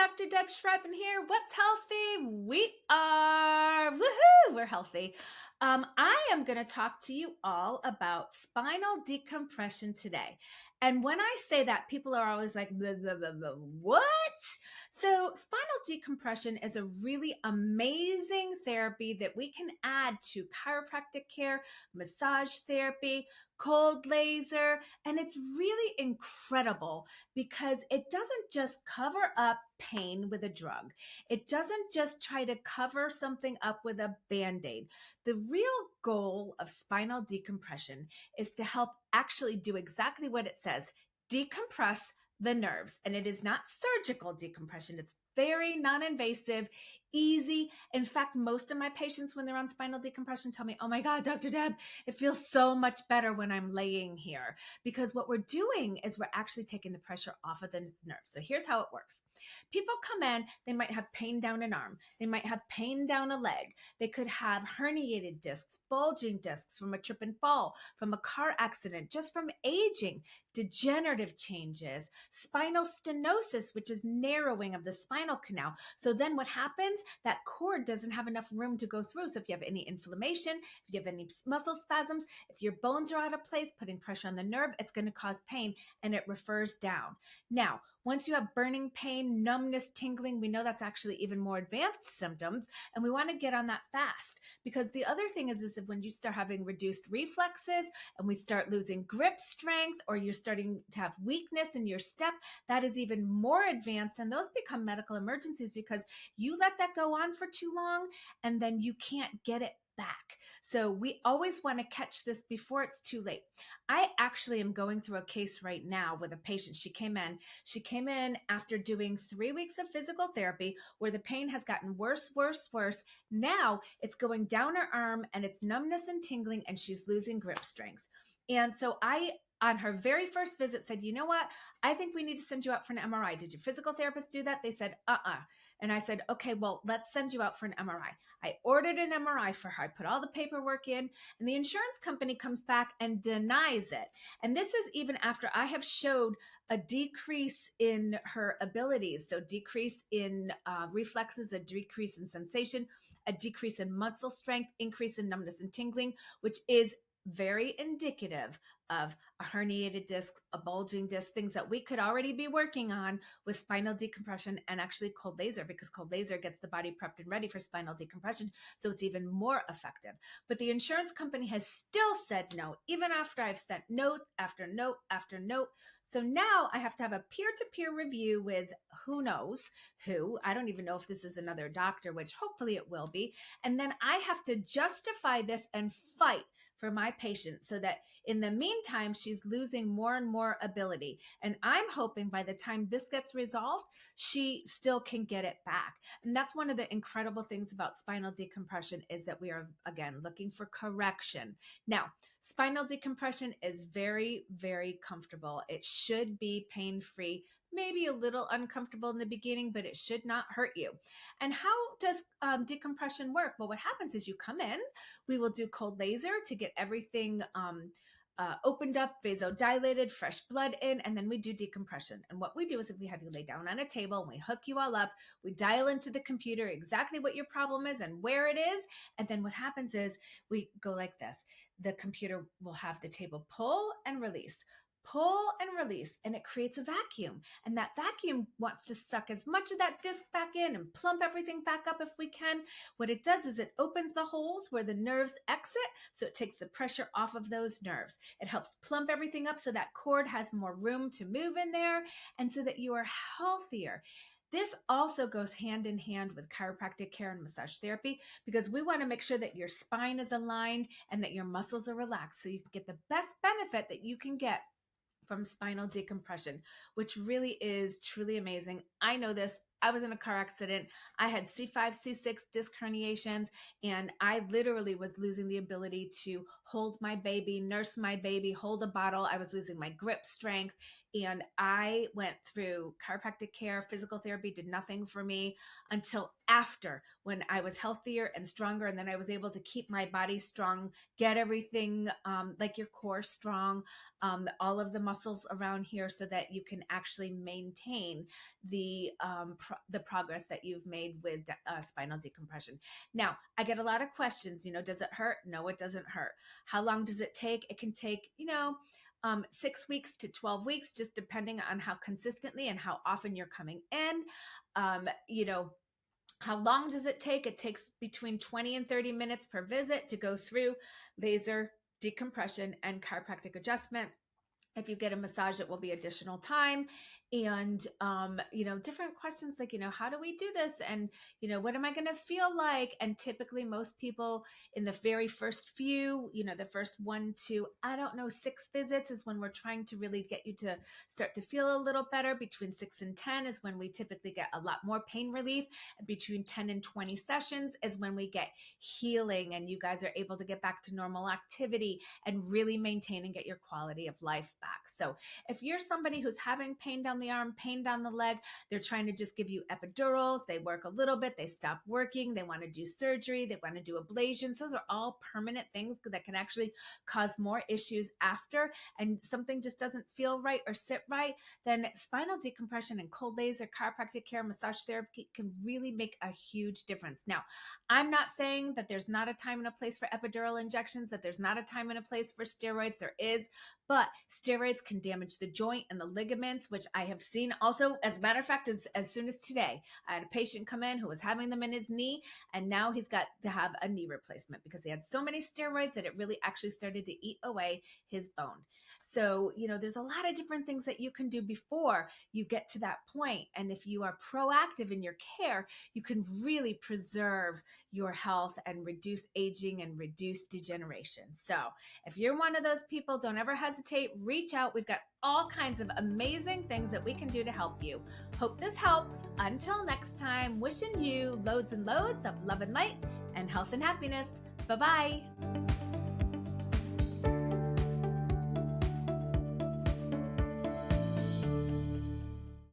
Dr. Deb Schreiben here. What's healthy? We are. Woohoo! We're healthy. I am going to talk to you all about spinal decompression today. And when I say that, people are always like, blah, blah, blah, blah. What? So spinal decompression is a really amazing therapy that we can add to chiropractic care, massage therapy, cold laser, and it's really incredible because it doesn't just cover up pain with a drug. It doesn't just try to cover something up with a Band-Aid. The real goal of spinal decompression is to help actually do exactly what it says, decompress the nerves. And it is not surgical decompression. It's very non-invasive, easy. In fact, most of my patients, when they're on spinal decompression, tell me, oh my God, Dr. Deb, it feels so much better when I'm laying here. Because what we're doing is we're actually taking the pressure off of the nerves. So here's how it works. People come in, they might have pain down an arm. They might have pain down a leg. They could have herniated discs, bulging discs from a trip and fall, from a car accident, just from aging, degenerative changes, spinal stenosis, which is narrowing of the spinal canal. So then what happens? That cord doesn't have enough room to go through. So if you have any inflammation, if you have any muscle spasms, if your bones are out of place, putting pressure on the nerve, it's going to cause pain and it refers down. Now, once you have burning pain, numbness, tingling, we know that's actually even more advanced symptoms. And we want to get on that fast because the other thing is if when you start having reduced reflexes and we start losing grip strength or you're starting to have weakness in your step, that is even more advanced. And those become medical emergencies because you let that go on for too long and then you can't get it back. So we always want to catch this before it's too late. I actually am going through a case right now with a patient. She came in after doing 3 weeks of physical therapy where the pain has gotten worse, worse, worse. Now it's going down her arm and it's numbness and tingling and she's losing grip strength. And so I, on her very first visit, said, you know what? I think we need to send you out for an MRI. Did your physical therapist do that? They said, And I said, okay, well, let's send you out for an MRI. I ordered an MRI for her. I put all the paperwork in and the insurance company comes back and denies it. And this is even after I have showed a decrease in her abilities. So decrease in reflexes, a decrease in sensation, a decrease in muscle strength, increase in numbness and tingling, which is very indicative of a herniated disc, a bulging disc, things that we could already be working on with spinal decompression and actually cold laser, because cold laser gets the body prepped and ready for spinal decompression. So it's even more effective. But the insurance company has still said no, even after I've sent note after note after note. So now I have to have a peer-to-peer review with who knows who. I don't even know if this is another doctor, which hopefully it will be. And then I have to justify this and fight for my patient so that in the meantime, she's losing more and more ability. And I'm hoping by the time this gets resolved, she still can get it back. And that's one of the incredible things about spinal decompression is that we are, again, looking for correction. Now, spinal decompression is very, very comfortable. It should be pain-free, maybe a little uncomfortable in the beginning, but it should not hurt you. And how does decompression work? Well, what happens is you come in, we will do cold laser to get everything opened up, vasodilated, fresh blood in, and then we do decompression. And what we do is if we have you lay down on a table and we hook you all up, we dial into the computer exactly what your problem is and where it is. And then what happens is we go like this. The computer will have the table pull and release, pull and release, and it creates a vacuum. And that vacuum wants to suck as much of that disc back in and plump everything back up if we can. What it does is it opens the holes where the nerves exit, so it takes the pressure off of those nerves. It helps plump everything up so that cord has more room to move in there and so that you are healthier. This also goes hand in hand with chiropractic care and massage therapy because we want to make sure that your spine is aligned and that your muscles are relaxed so you can get the best benefit that you can get from spinal decompression, which really is truly amazing. I know this. I was in a car accident. I had C5, C6 disc herniations, and I literally was losing the ability to hold my baby, nurse my baby, hold a bottle. I was losing my grip strength. And I went through chiropractic care, physical therapy did nothing for me until after, when I was healthier and stronger. And then I was able to keep my body strong, get everything like your core strong, all of the muscles around here, so that you can actually maintain the progress that you've made with spinal decompression. Now, I get a lot of questions, does it hurt? No, it doesn't hurt. How long does it take? It can take, 6 weeks to 12 weeks, just depending on how consistently and how often you're coming in. How long does it take? It takes between 20 and 30 minutes per visit to go through laser, decompression, and chiropractic adjustment. If you get a massage, it will be additional time. And, different questions like, how do we do this? And, what am I going to feel like? And typically most people in the very first few, the first 1 to, 6 visits is when we're trying to really get you to start to feel a little better. Between 6 and 10 is when we typically get a lot more pain relief. And between 10 and 20 sessions is when we get healing and you guys are able to get back to normal activity and really maintain and get your quality of life back. So if you're somebody who's having pain down the arm, pain down the leg, they're trying to just give you epidurals, they work a little bit, they stop working, they want to do surgery, they want to do ablations. Those are all permanent things that can actually cause more issues after, and something just doesn't feel right or sit right, then spinal decompression and cold laser, chiropractic care, massage therapy can really make a huge difference. Now, I'm not saying that there's not a time and a place for epidural injections, that there's not a time and a place for steroids. There is, but steroids can damage the joint and the ligaments, which I have seen also. As a matter of fact, as soon as today, I had a patient come in who was having them in his knee, and now he's got to have a knee replacement because he had so many steroids that it really actually started to eat away his bone. So, there's a lot of different things that you can do before you get to that point. And if you are proactive in your care, you can really preserve your health and reduce aging and reduce degeneration. So if you're one of those people, don't ever hesitate, reach out. We've got all kinds of amazing things that we can do to help you. Hope this helps. Until next time, wishing you loads and loads of love and light and health and happiness. Bye-bye.